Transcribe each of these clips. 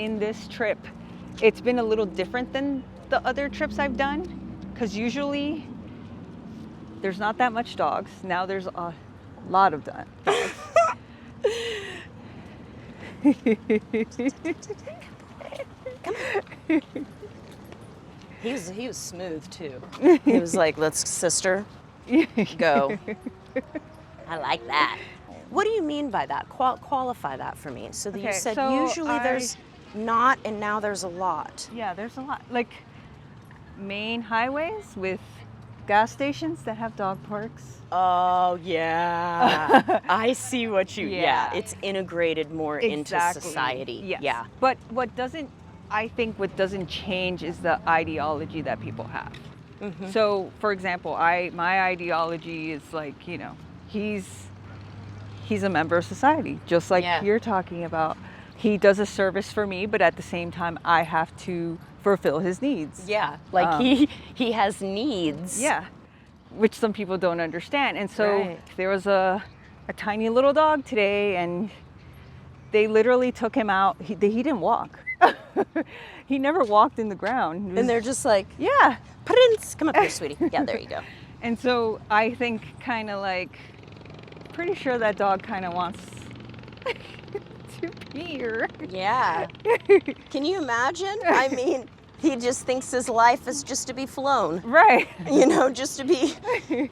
in this trip, it's been a little different than the other trips I've done, because usually there's not that much dogs. Now there's a lot of dogs. Come on. He was smooth too. He was like, "Let's, sister, go." I like that. What do you mean by that? Qualify that for me. So you said usually there's not, and now there's a lot. Yeah, there's a lot. Like main highways with gas stations that have dog parks. Oh, yeah. I see what you, Yeah. it's integrated more into society. Yes. Yeah. But what doesn't change is the ideology that people have. Mm-hmm. So, for example, my ideology is like, you know, he's a member of society, just like you're talking about. He does a service for me, but at the same time, I have to fulfill his needs. Yeah, like he has needs. Yeah, which some people don't understand. And so there was a tiny little dog today, and they literally took him out. He didn't walk. He never walked in the ground. And they're just like, yeah, Prince, come up here, sweetie. Yeah, there you go. And so I think kind of like, pretty sure that dog kind of wants to pee here. Yeah. Can you imagine? I mean, he just thinks his life is just to be flown. Right. You know, just to be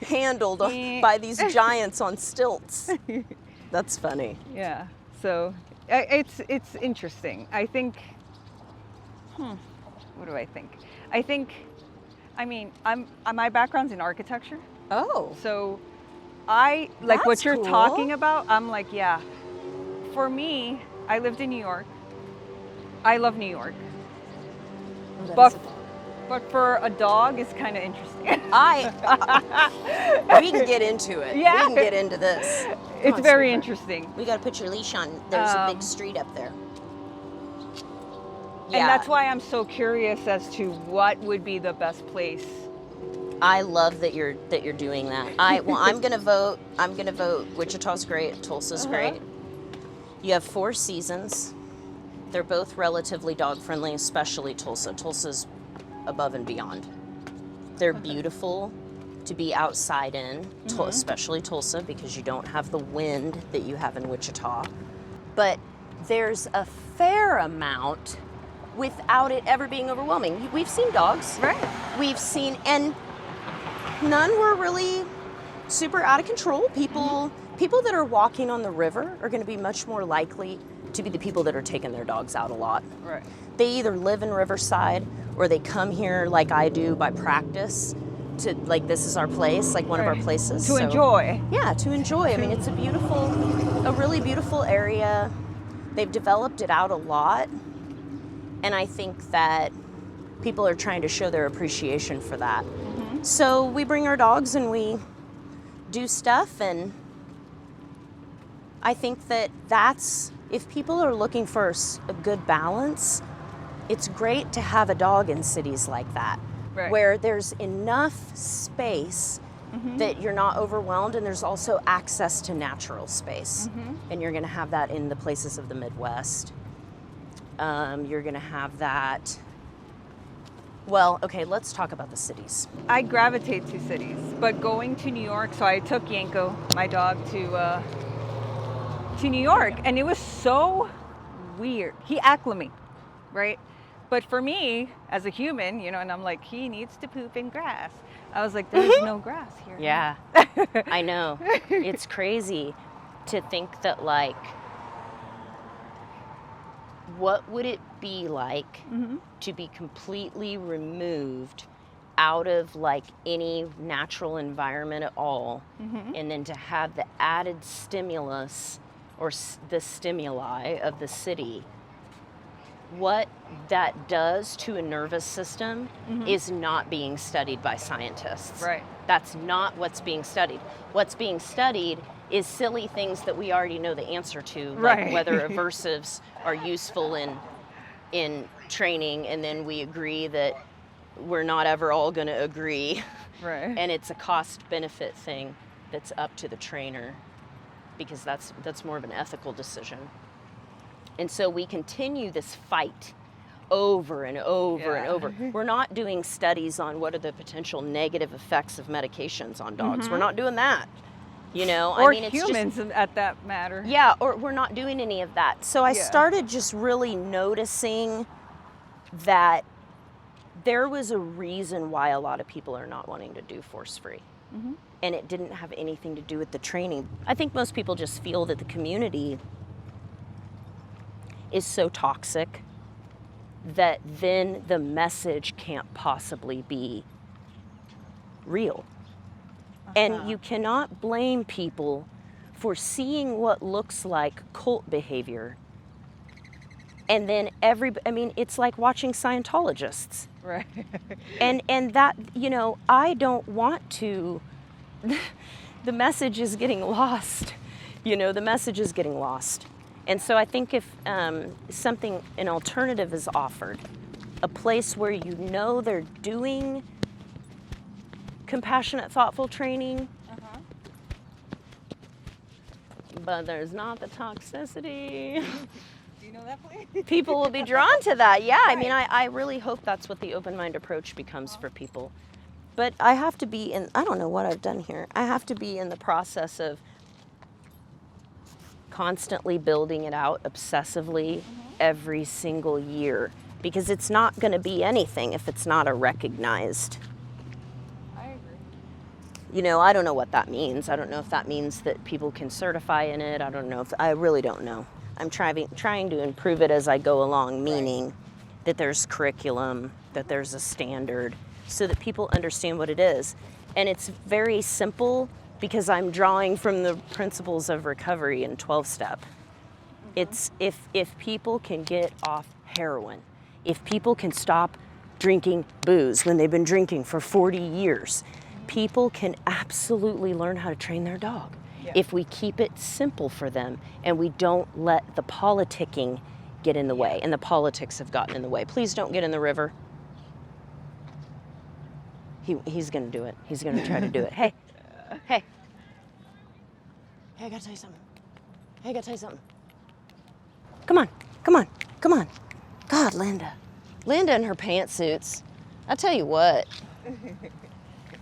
handled by these giants on stilts. That's funny. Yeah. So it's interesting. I think, what do I think? I mean, my background's in architecture. Oh. So I like what you're talking about. I'm like, yeah. For me, I lived in New York. I love New York. But for a dog, it's kind of interesting. We can get into it. Yeah. We can get into this. It's very interesting. We got to put your leash on. There's a big street up there. Yeah. And that's why I'm so curious as to what would be the best place. I love that you're doing that. I'm gonna vote. Wichita's great. Tulsa's great. You have 4 seasons. They're both relatively dog friendly, especially Tulsa. Tulsa's above and beyond. They're beautiful to be outside in, especially Tulsa, because you don't have the wind that you have in Wichita. But there's a fair amount without it ever being overwhelming. We've seen dogs. Right. We've seen, and none were really super out of control. People that are walking on the river are going to be much more likely to be the people that are taking their dogs out a lot. Right. They either live in Riverside or they come here like I do by practice to, like, this is our place, like one of our places. To enjoy. Yeah, to enjoy. I mean, it's a really beautiful area. They've developed it out a lot. And I think that people are trying to show their appreciation for that. Mm-hmm. So we bring our dogs and we do stuff, and I think that's, if people are looking for a good balance, it's great to have a dog in cities like that, where there's enough space that you're not overwhelmed, and there's also access to natural space. And you're gonna have that in the places of the Midwest. You're gonna have that. Well, okay, let's talk about the cities. I gravitate to cities, but going to New York, so I took Yanko, my dog, to New York, and it was so weird. He acclimated, right? But for me, as a human, you know, and I'm like, he needs to poop in grass. I was like, there's no grass here. Yeah, I know. It's crazy to think that, like, what would it be like to be completely removed out of, like, any natural environment at all, and then to have the added stimulus or the stimuli of the city? What that does to a nervous system is not being studied by scientists. Right. That's not what's being studied. What's being studied is silly things that we already know the answer to, like whether aversives are useful in training, and then we agree that we're not ever all going to agree. Right. And it's a cost-benefit thing that's up to the trainer, because that's more of an ethical decision. And so we continue this fight over and over and over. We're not doing studies on what are the potential negative effects of medications on dogs. We're not doing that. You know, Or I mean, it's humans just, at that matter. yeah, or we're not doing any of that. So I started just really noticing that there was a reason why a lot of people are not wanting to do force-free. And it didn't have anything to do with the training. I think most people just feel that the community is so toxic that then the message can't possibly be real. And you cannot blame people for seeing what looks like cult behavior. And then it's like watching Scientologists. Right. And that, you know, I don't want to, the message is getting lost. You know, the message is getting lost. And so I think if an alternative is offered, a place where you know they're doing compassionate, thoughtful training, but there's not the toxicity. Do you know that place? People will be drawn to that. Yeah, I mean, I really hope that's what the open mind approach becomes for people. But I have to be I don't know what I've done here. I have to be in the process of constantly building it out obsessively every single year, because it's not going to be anything if it's not a recognized. I agree. You know, I don't know what that means. I don't know if that means that people can certify in it. I really don't know. I'm trying to improve it as I go along, meaning that there's curriculum, that there's a standard, so that people understand what it is. And it's very simple because I'm drawing from the principles of recovery in 12-step. It's if people can get off heroin, if people can stop drinking booze when they've been drinking for 40 years, people can absolutely learn how to train their dog. Yeah. If we keep it simple for them and we don't let the politicking get in the way, and the politics have gotten in the way. Please don't get in the river. He's gonna do it. He's gonna try to do it. Hey, hey, I gotta tell you something. Come on. God, Linda in her pantsuits. I tell you what,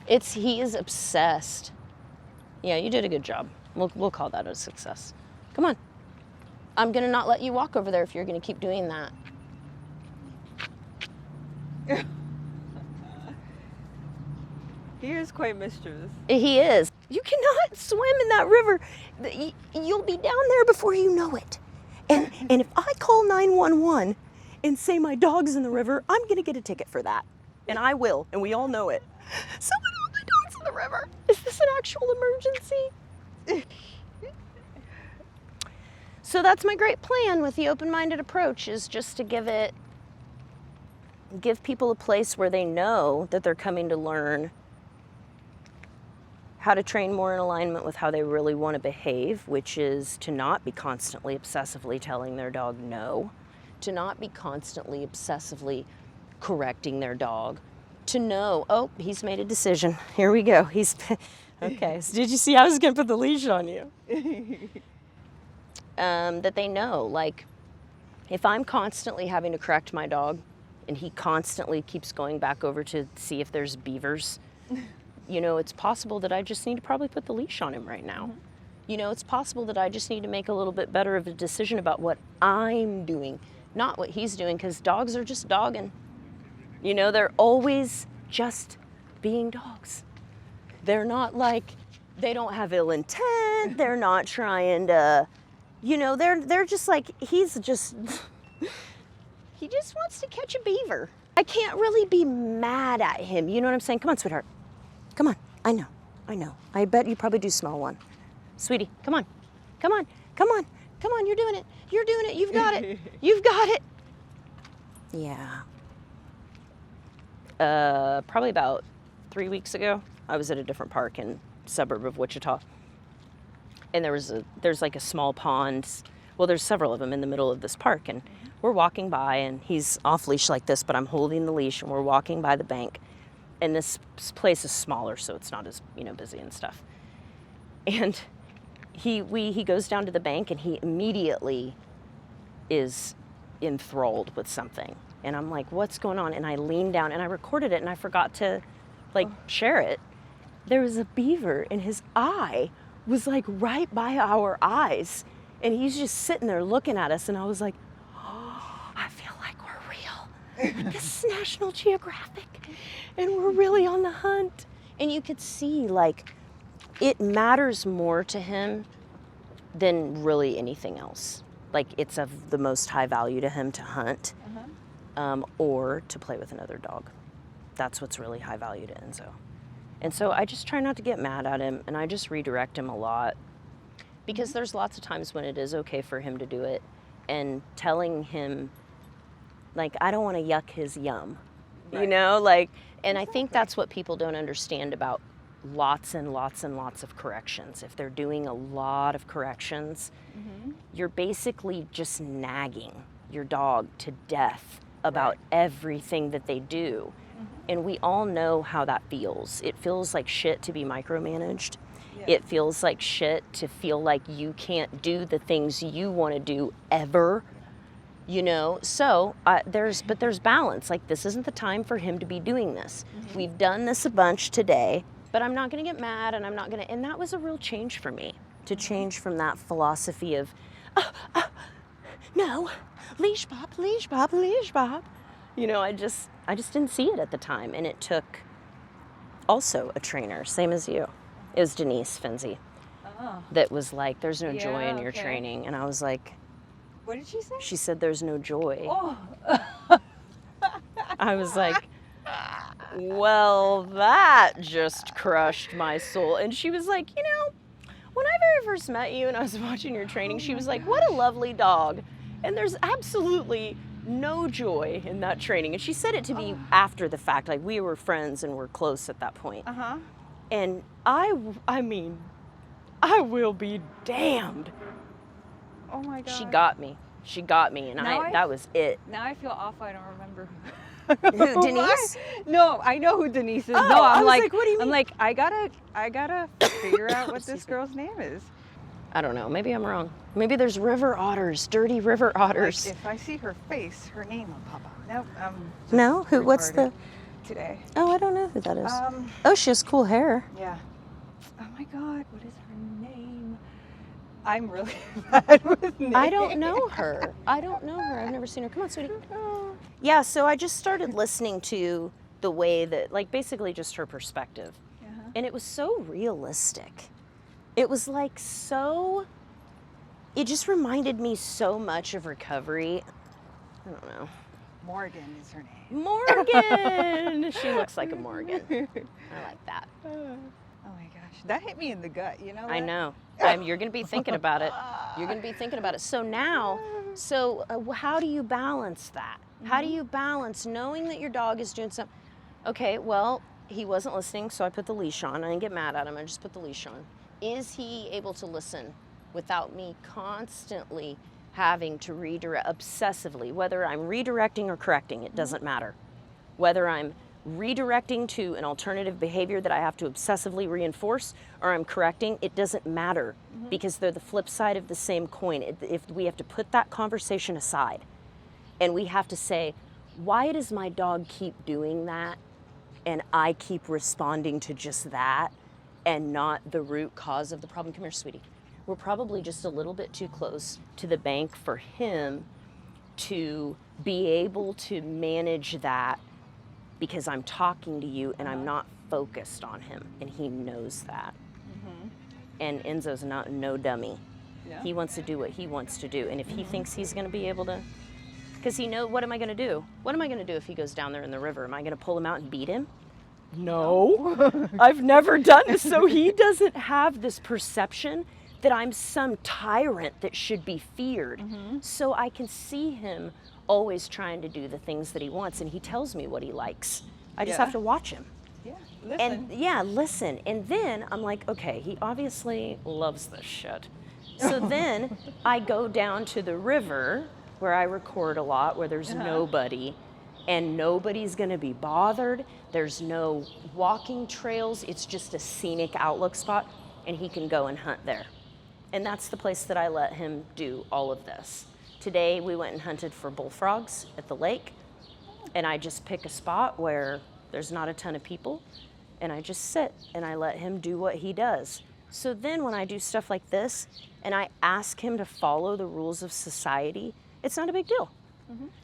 he is obsessed. Yeah, you did a good job. We'll call that a success. Come on. I'm gonna not let you walk over there if you're gonna keep doing that. He is quite mischievous. He is. You cannot swim in that river. You'll be down there before you know it. And if I call 911 and say my dog's in the river, I'm going to get a ticket for that. And I will, and we all know it. Someone help my dog's in the river. Is this an actual emergency? So that's my great plan with the open-minded approach, is just to give people a place where they know that they're coming to learn how to train more in alignment with how they really want to behave, which is to not be constantly obsessively telling their dog no, to not be constantly obsessively correcting their dog, to know, oh, he's made a decision. Here we go. Okay. So did you see I was going to put the leash on you? That they know, like, if I'm constantly having to correct my dog and he constantly keeps going back over to see if there's beavers, you know, it's possible that I just need to probably put the leash on him right now. You know, it's possible that I just need to make a little bit better of a decision about what I'm doing, not what he's doing, because dogs are just dogging. You know, they're always just being dogs. They're not like, they don't have ill intent. They're not trying to, you know, they're just like, he just wants to catch a beaver. I can't really be mad at him. You know what I'm saying? Come on, sweetheart. Come on. I know. I bet you probably do smell one. Sweetie, come on. You're doing it. You've got it. Yeah. Probably about 3 weeks ago, I was at a different park in a suburb of Wichita. And there's like a small pond. Well, there's several of them in the middle of this park. And we're walking by, and he's off leash like this, but I'm holding the leash, and we're walking by the bank. And this place is smaller, so it's not as, you know, busy and stuff. And he goes down to the bank, and he immediately is enthralled with something. And I'm like, what's going on? And I leaned down and I recorded it and I forgot to share it. There was a beaver and his eye was like right by our eyes. And he's just sitting there looking at us. And I was like, oh, I feel like we're real. This is National Geographic and we're really on the hunt. And you could see like it matters more to him than really anything else. Like it's of the most high value to him to hunt or to play with another dog. That's what's really high value to Enzo. And so I just try not to get mad at him and I just redirect him a lot because there's lots of times when it is okay for him to do it and telling him, like, I don't want to yuck his yum, you know, like, and I think that's what people don't understand about lots and lots and lots of corrections. If they're doing a lot of corrections, you're basically just nagging your dog to death about everything that they do. And we all know how that feels. It feels like shit to be micromanaged. It feels like shit to feel like you can't do the things you want to do ever, you know? So there's balance. Like, this isn't the time for him to be doing this. We've done this a bunch today, but I'm not going to get mad and I'm not going to, and that was a real change for me, to change from that philosophy of, no, leash Bob, leash Bob, leash Bob. You know, I just didn't see it at the time. And it took also a trainer, same as you. It was Denise Finzi that was like, there's no joy in your training. And I was like, what did she say? She said, there's no joy. Oh. I was like, well, that just crushed my soul. And she was like, you know, when I very first met you and I was watching your training, she was like, what a lovely dog. And there's absolutely no joy in that training. And she said it to me after the fact, like we were friends and we're close at that point. And I mean, I will be damned. Oh my God. She got me, and that was it. Now I feel awful. I don't remember who Denise? No, I know who Denise is. Oh, no, I'm like, what do you mean? I'm like, I gotta figure out what this girl's name is. I don't know. Maybe I'm wrong. Maybe there's river otters, dirty river otters. Like, if I see her face, her name will pop up. Nope. No? Who? What's the? Today. Oh, I don't know who that is. Oh, she has cool hair. Yeah. Oh my God, what is her name? I'm really bad with names. I don't know her. I've never seen her. Come on, sweetie. Yeah, so I just started listening to the way that, like, basically just her perspective. And it was so realistic. It was like it just reminded me so much of recovery. I don't know. Morgan is her name. Morgan! She looks like a Morgan. I like that. Oh my gosh, that hit me in the gut, you know that? I know. You're going to be thinking about it. You're going to be thinking about it. So now, how do you balance that? How do you balance knowing that your dog is doing something? Okay, well, he wasn't listening, so I put the leash on. I didn't get mad at him. I just put the leash on. Is he able to listen without me constantly having to redirect obsessively? Whether I'm redirecting or correcting, it doesn't matter. Whether I'm redirecting to an alternative behavior that I have to obsessively reinforce or I'm correcting, it doesn't matter because they're the flip side of the same coin. If we have to put that conversation aside and we have to say, why does my dog keep doing that and I keep responding to just that and not the root cause of the problem? Come here, sweetie. We're probably just a little bit too close to the bank for him to be able to manage that because I'm talking to you and I'm not focused on him, and he knows that. And Enzo's no dummy. Yeah. He wants to do what he wants to do, and if he thinks he's going to be able to, because he knows, what am I going to do? What am I going to do if he goes down there in the river? Am I going to pull him out and beat him? No. I've never done this. So he doesn't have this perception that I'm some tyrant that should be feared. So I can see him always trying to do the things that he wants, and he tells me what he likes. I just have to watch him. Listen. And then I'm like, okay, he obviously loves this shit. So then I go down to the river where I record a lot, where there's nobody, and nobody's gonna be bothered. There's no walking trails. It's just a scenic outlook spot, and he can go and hunt there. And that's the place that I let him do all of this. Today we went and hunted for bullfrogs at the lake, and I just pick a spot where there's not a ton of people, and I just sit and I let him do what he does. So then when I do stuff like this and I ask him to follow the rules of society, it's not a big deal,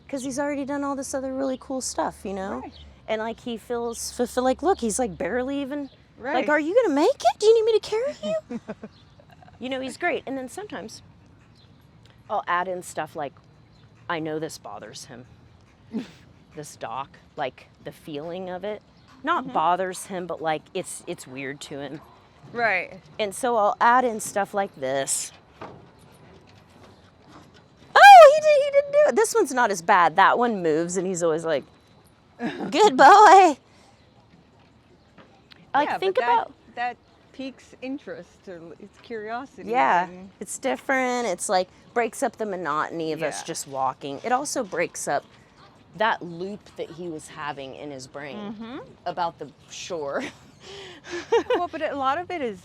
because he's already done all this other really cool stuff, you know? Right. And like he feels like, look, he's like barely even, Right. like, are you gonna make it? Do you need me to carry you? You know, he's great. And then sometimes I'll add in stuff like, I know this bothers him. This dock, like the feeling of it, not bothers him, but like it's weird to him. Right. And so I'll add in stuff like this. Oh, he didn't do it. This one's not as bad. That one moves and he's always like, good boy. Like, Yeah, think but about that piques interest or it's curiosity. Yeah, and- it's different. It's like breaks up the monotony of us Yeah. just walking. It also breaks up that loop that he was having in his brain about the shore. Well, but a lot of it is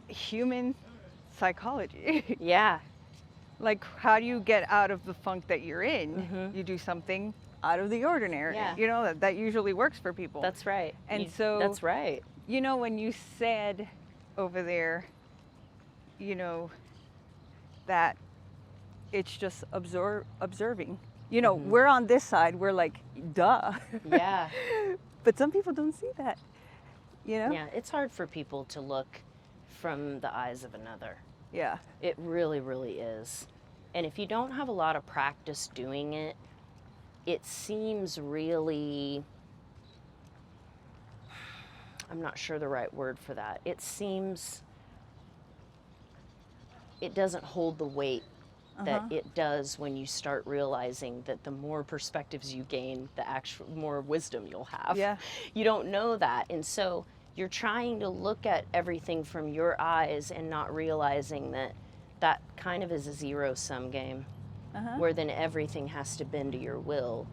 human psychology. Yeah. Like, how do you get out of the funk that you're in? You do something out of the ordinary. Yeah. You know, that usually works for people. That's right. And so- that's right. You know, when you said over there, you know, that it's just observing. You know, we're on this side, we're like, duh. Yeah. But some people don't see that, you know? Yeah, it's hard for people to look from the eyes of another. Yeah. It really, really is. And if you don't have a lot of practice doing it, it seems really, I'm not sure the right word for that. It seems, it doesn't hold the weight that it does when you start realizing that the more perspectives you gain, the actual more wisdom you'll have. Yeah. You don't know that. And so you're trying to look at everything from your eyes and not realizing that that kind of is a zero-sum game, where then everything has to bend to your will,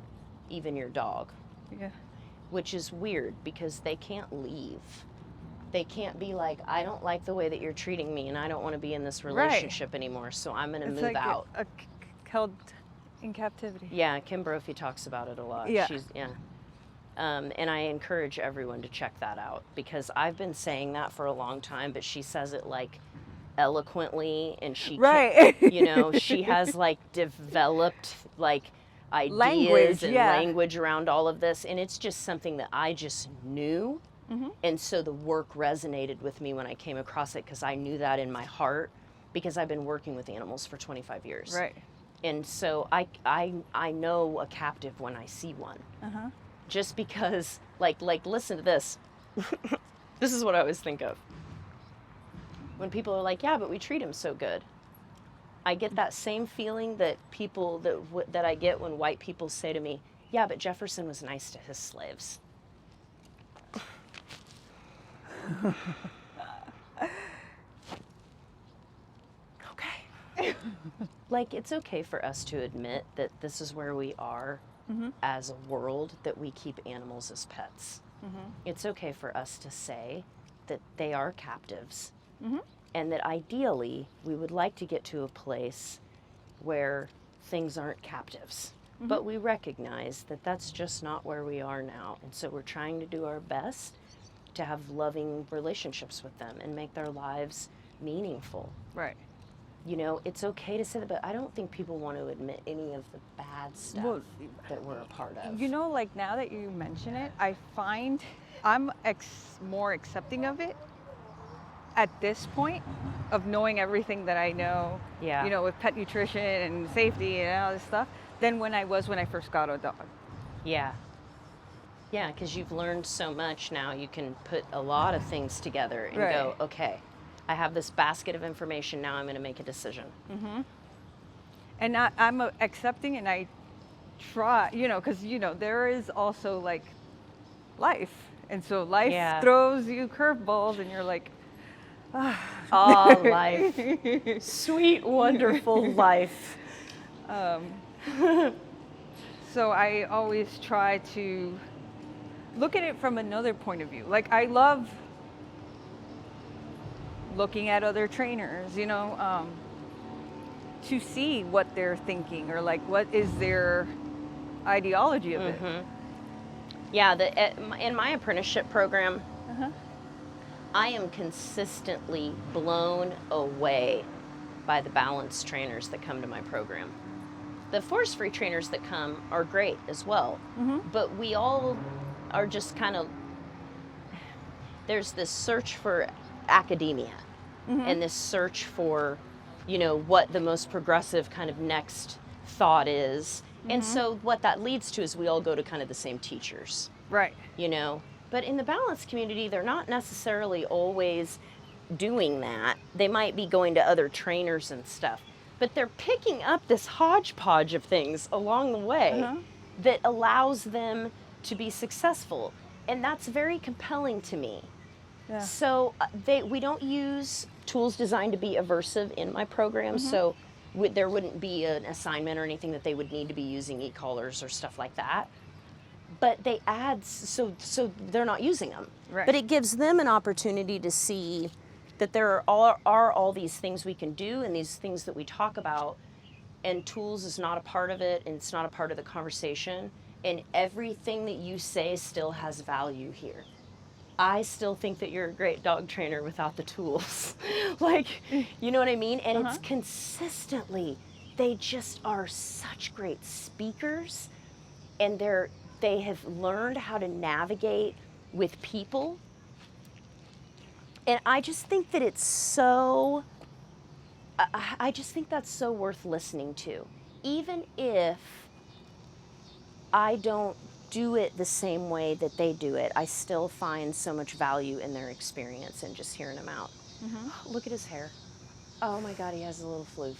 even your dog, Yeah. which is weird because they can't leave. They can't be like, I don't like the way that you're treating me and I don't want to be in this relationship anymore, so I'm going to It's move like out. held in captivity. Yeah, Kim Brophy talks about it a lot. Yeah. And I encourage everyone to check that out because I've been saying that for a long time, but she says it like eloquently and she Right. you know, she has like developed like ideas Language, and yeah. language around all of this, and it's just something that I just knew. And so the work resonated with me when I came across it because I knew that in my heart because I've been working with animals for 25 years. Right. And so I know a captive when I see one. Just because, like listen to this. This is what I always think of. When people are like, yeah, but we treat him so good. I get that same feeling that people, that I get when white people say to me, yeah, but Jefferson was nice to his slaves. Okay. Like, it's okay for us to admit that this is where we are as a world, that we keep animals as pets. It's okay for us to say that they are captives and that ideally we would like to get to a place where things aren't captives. But we recognize that that's just not where we are now. And so we're trying to do our best to have loving relationships with them and make their lives meaningful. Right. You know, it's okay to say that, but I don't think people want to admit any of the bad stuff Well, that we're a part of. You know, like now that you mention it, I find I'm more accepting of it at this point of knowing everything that I know, Yeah. you know, with pet nutrition and safety and all this stuff, than when I first got a dog. Yeah. Yeah, because you've learned so much now, you can put a lot of things together and Right. go, okay, I have this basket of information, now I'm going to make a decision. And I'm accepting, and I try, you know, because, you know, there is also like life. And so life Yeah. throws you curveballs, and you're like, Oh, life. Sweet, wonderful life. So I always try to look at it from another point of view. Like, I love looking at other trainers, you know, to see what they're thinking, or like what is their ideology of it. Yeah, in my apprenticeship program, Uh-huh. I am consistently blown away by the balance trainers that come to my program. The force-free trainers that come are great as well, but we all are just kind of, there's this search for academia and this search for, you know, what the most progressive kind of next thought is. And so what that leads to is we all go to kind of the same teachers. Right. You know, but in the balance community, they're not necessarily always doing that. They might be going to other trainers and stuff, but they're picking up this hodgepodge of things along the way that allows them to be successful. And that's very compelling to me. Yeah. So we don't use tools designed to be aversive in my program. So there wouldn't be an assignment or anything that they would need to be using e-collars or stuff like that. But they add, so they're not using them. Right. But it gives them an opportunity to see that there are all these things we can do and these things that we talk about, and tools is not a part of it, and it's not a part of the conversation, and everything that you say still has value here. I still think that you're a great dog trainer without the tools. Like, you know what I mean? And it's consistently, they just are such great speakers, and they have learned how to navigate with people. And I just think that it's so, I just think that's so worth listening to. Even if I don't do it the same way that they do it, I still find so much value in their experience and just hearing them out. Look at his hair. Oh my God, he has a little floof.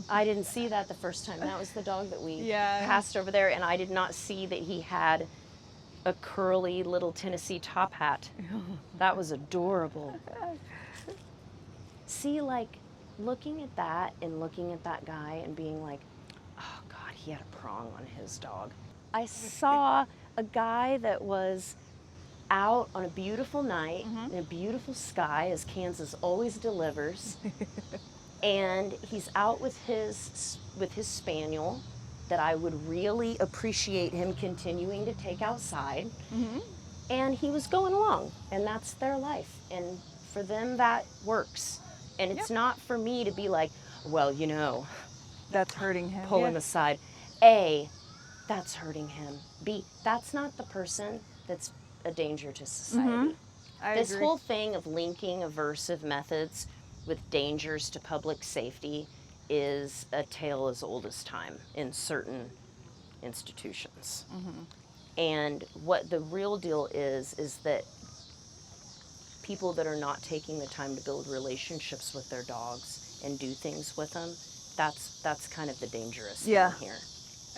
I didn't see that the first time. That was the dog that we passed over there, and I did not see that he had a curly little Tennessee top hat. That was adorable. See, like, looking at that and looking at that guy and being like, oh God, he had a prong on his dog. I saw a guy that was out on a beautiful night in a beautiful sky, as Kansas always delivers. And he's out with his spaniel that I would really appreciate him continuing to take outside. And he was going along, and that's their life. And for them, that works. And it's not for me to be like, well, you know, That's hurting him. pull him aside. A, that's hurting him. B, that's not the person that's a danger to society. This agree. whole thing of linking aversive methods with dangers to public safety is a tale as old as time in certain institutions. And what the real deal is that people that are not taking the time to build relationships with their dogs and do things with them, that's kind of the dangerous thing here.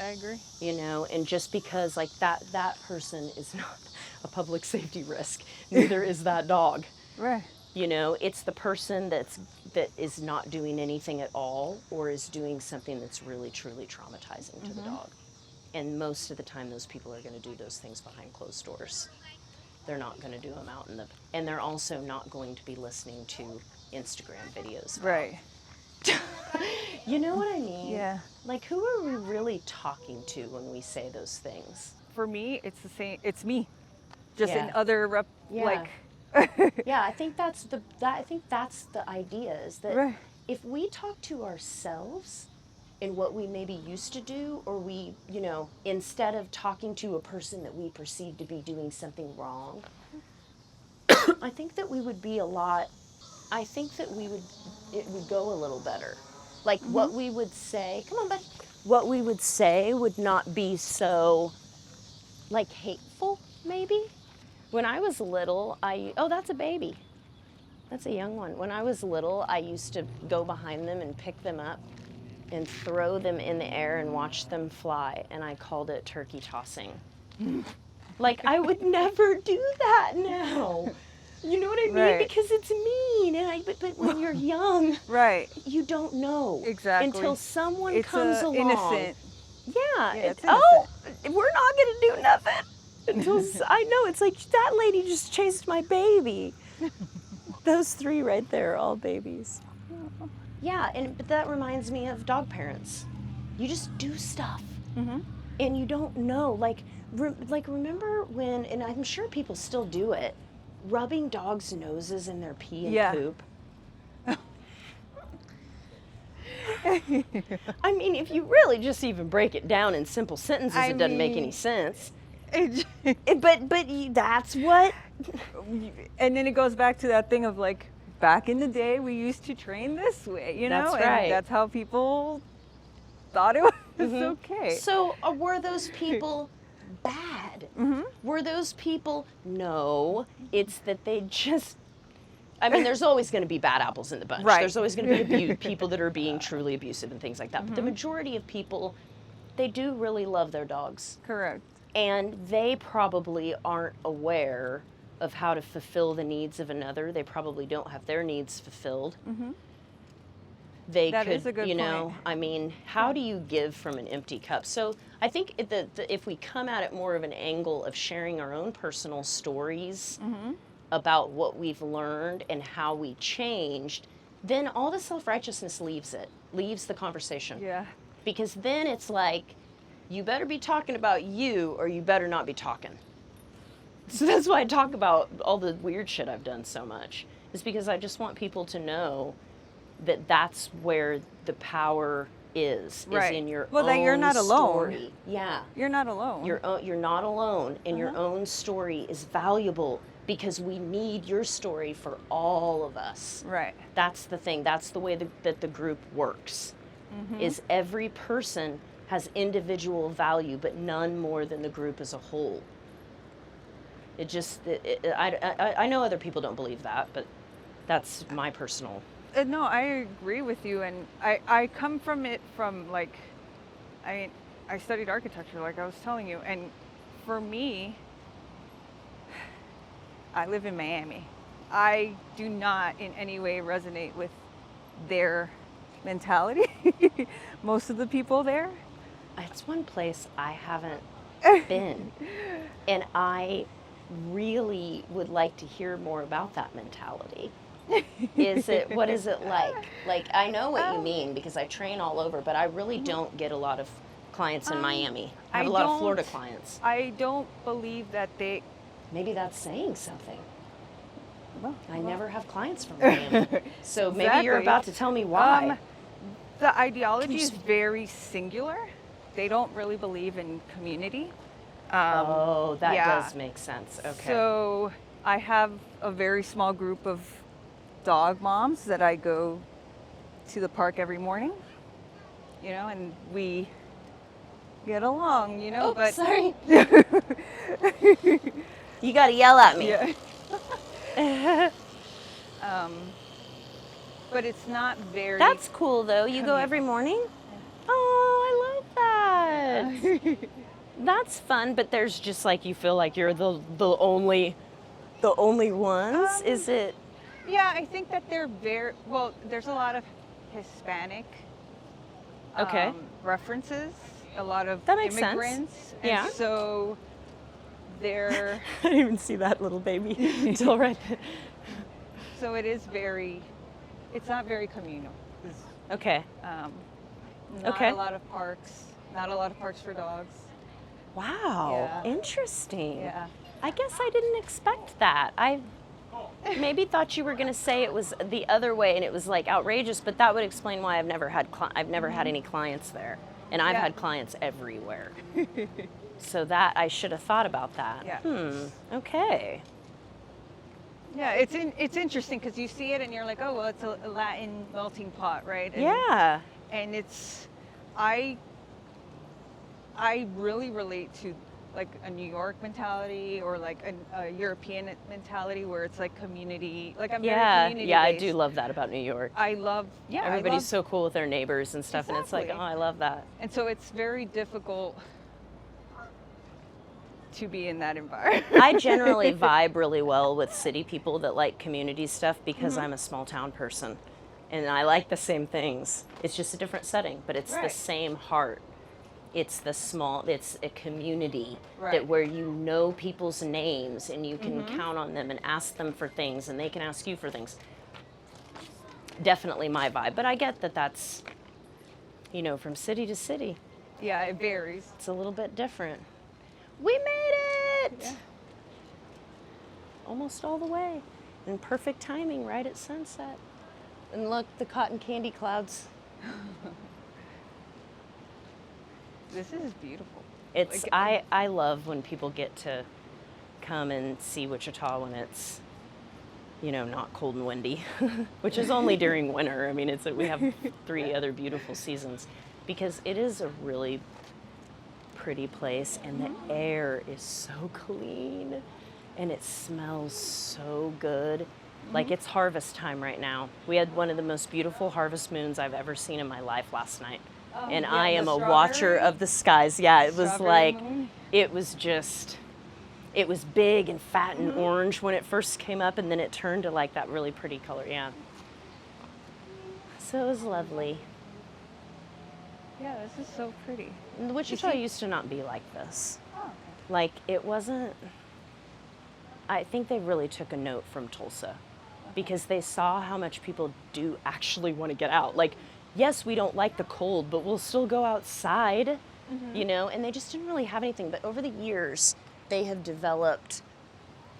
I agree. You know, and just because like that person is not a public safety risk, neither is that dog. Right. You know, it's the person that is not doing anything at all, or is doing something that's really truly traumatizing to the dog. And most of the time those people are going to do those things behind closed doors. They're not going to do them out and they're also not going to be listening to Instagram videos. Right. You know what I mean? Yeah. Like, who are we really talking to when we say those things? For me, it's the same. It's me, just in Yeah. other Yeah. like. Yeah, I think that's the idea, is that Right. if we talk to ourselves in what we maybe used to do, or we, you know, instead of talking to a person that we perceive to be doing something wrong, I think that we would be it would go a little better. Like what we would say, come on, buddy. What we would say would not be so, like, hateful, maybe. When I was little, oh, that's a baby. That's a young one. When I was little, I used to go behind them and pick them up and throw them in the air and watch them fly, and I called it turkey tossing. Like, I would never do that now. You know what I mean? Right. Because it's mean, but when you're young, Right. you don't know. Exactly. Until someone It's comes along. innocent. Yeah. it's Oh, we're not going to do nothing. Until I know, it's like, that lady just chased my baby. Those three right there, all babies. Yeah, but that reminds me of dog parents. You just do stuff, and you don't know. Like remember when? And I'm sure people still do it. Rubbing dogs' noses in their pee and poop. I mean, if you really just even break it down in simple sentences, it doesn't make any sense. But that's what. And then it goes back to that thing of like, back in the day, we used to train this way, you know? That's right. And that's how people thought it was okay. So were those people bad? Were those people? No, it's that they just. I mean, there's always going to be bad apples in the bunch. Right. There's always going to be people that are being truly abusive and things like that. But the majority of people, they do really love their dogs. Correct. And they probably aren't aware of how to fulfill the needs of another. They probably don't have their needs fulfilled. That is a good point. I mean, how do you give from an empty cup? So I think if we come at it more of an angle of sharing our own personal stories about what we've learned and how we changed, then all the self-righteousness leaves the conversation. Yeah. Because then it's like, you better be talking about you or you better not be talking. So that's why I talk about all the weird shit I've done so much, is because I just want people to know that that's where the power is in your own that you're not alone. Story. Yeah. You're not alone. You're not alone, and your own story is valuable because we need your story for all of us. Right. That's the thing. That's the way that the group works, is every person has individual value, but none more than the group as a whole. I know other people don't believe that, but that's my personal. No, I agree with you, and I come from it from like, I studied architecture, like I was telling you, and for me, I live in Miami. I do not in any way resonate with their mentality. Most of the people there. It's one place I haven't been, and I really would like to hear more about that mentality. What is it like? Like, I know what you mean because I train all over, but I really don't get a lot of clients in Miami. I have a lot of Florida clients. I don't believe that they. Maybe that's saying something. I never have clients from Miami. So maybe you're about to tell me why. The ideology is very singular. They don't really believe in community. That does make sense. Okay. So I have a very small group of dog moms that I go to the park every morning, and we get along, but sorry. You got to yell at me. Yeah. But it's not very. That's cool though. You go every morning? Oh, I love that. That's fun, but there's just like, you feel like you're the only ones? Is it? Yeah, I think that they're very well. There's a lot of Hispanic references. A lot of that makes immigrants. Sense. And so they're. I didn't even see that little baby until right then. So it is very. It's not very communal. Okay. Not a lot of parks. Not a lot of parks for dogs. Wow. Yeah. Interesting. Yeah. I guess I didn't expect that. I maybe thought you were going to say it was the other way and it was like outrageous, but that would explain why I've never had had any clients there, and I've had clients everywhere. So that I should have thought about that. Yeah. Okay. Yeah, it's interesting because you see it and you're like, oh well, it's a Latin melting pot, right? And, yeah. And it's I really relate to like a New York mentality or like a European mentality where it's like community. Like I'm very community Yeah, based. I do love that about New York. I love everybody's so cool with their neighbors and stuff, and it's like, oh, I love that. And so it's very difficult to be in that environment. I generally vibe really well with city people that like community stuff because I'm a small town person, and I like the same things. It's just a different setting, but it's the same heart. It's it's a community that where you know people's names and you can count on them and ask them for things and they can ask you for things. definitely my vibe. But I get that that's, you know, from city to city. Yeah, it varies. It's a little bit different. We made it! Yeah. Almost all the way. In perfect timing, right at sunset. And look, the cotton candy clouds. This is beautiful. It's Like, I love when people get to come and see Wichita when it's, you know, not cold and windy, which is only during winter. I mean, we have 3 other beautiful seasons, because it is a really pretty place, and the air is so clean, and it smells so good. Like, it's harvest time right now. We had one of the most beautiful harvest moons I've ever seen in my life last night. And yeah, I am the a watcher of the skies. Yeah, it was strawberry like, moon. it was big and fat and orange when it first came up, and then it turned to like that really pretty color, yeah. So it was lovely. Yeah, this is so pretty. And Wichita used to not be like this. Oh, okay. Like, it wasn't, I think they really took a note from Tulsa, because they saw how much people do actually want to get out. Like, yes, we don't like the cold, but we'll still go outside, you know, and they just didn't really have anything. But over the years, they have developed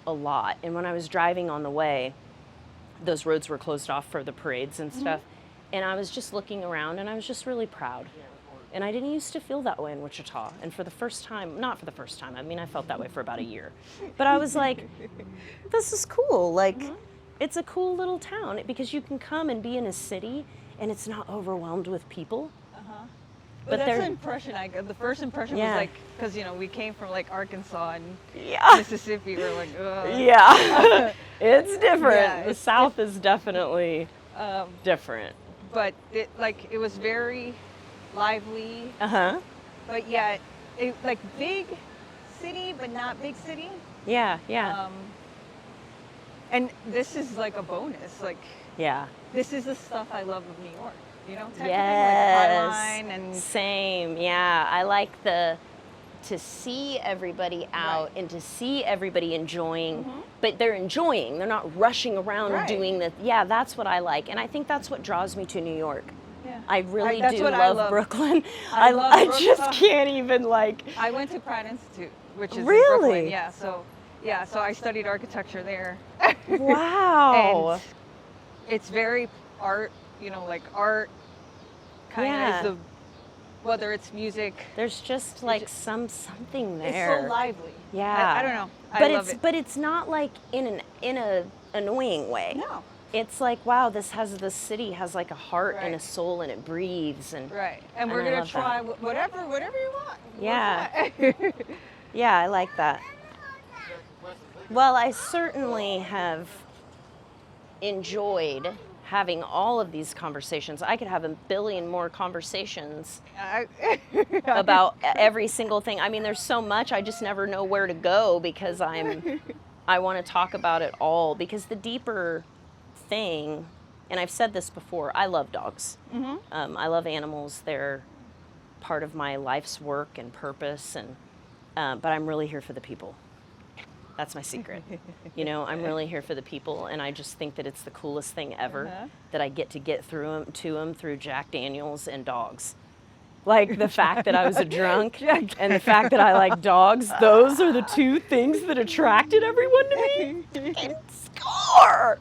a lot. And when I was driving on the way, those roads were closed off for the parades and stuff. And I was just looking around, and I was just really proud. And I didn't used to feel that way in Wichita. And for the first time, not for the first time, I mean, I felt that way for about a year. But I was like, this is cool. Like, it's a cool little town, because you can come and be in a city and it's not overwhelmed with people. But that's the impression I got. The first impression was like, because, you know, we came from like Arkansas and Mississippi. We're like, ugh. Yeah, it's different. Yeah, the South is definitely different. But it was very lively. But yet, like big city, but not big city. Yeah, yeah. And this is like a bonus. Like, Yeah. this is the stuff I love of New York. You know, technically, Yes. like harmonize and Same. Yeah. I like to see everybody out and to see everybody enjoying, but they're enjoying. They're not rushing around doing the. Yeah, that's what I like, and I think that's what draws me to New York. Yeah. I really that's do what I love Brooklyn. I love I Brooklyn. just can't even like. I went to Pratt Institute, which is in Really? Brooklyn. Yeah. So I studied architecture there. Wow. And it's very art, you know, like art kind of is the, whether it's music. There's just like something there. It's so lively. Yeah. I don't know. I love it. But it's not like in a annoying way. No. It's like, wow, this city has like a heart and a Right. soul, and it breathes, and And we're I gonna love try whatever you want. Yeah. Yeah, I like that. Well, I certainly have enjoyed having all of these conversations. I could have a billion more conversations about every single thing. I mean, there's so much, I just never know where to go, because I want to talk about it all, because the deeper thing, and I've said this before, I love dogs. I love animals. They're part of my life's work and purpose, and but I'm really here for the people. That's my secret. You know, I'm really here for the people, and I just think that it's the coolest thing ever that I get to get to them through Jack Daniels and dogs. Like, the fact that I was a drunk and the fact that I like dogs, those are the two things that attracted everyone to me. And score!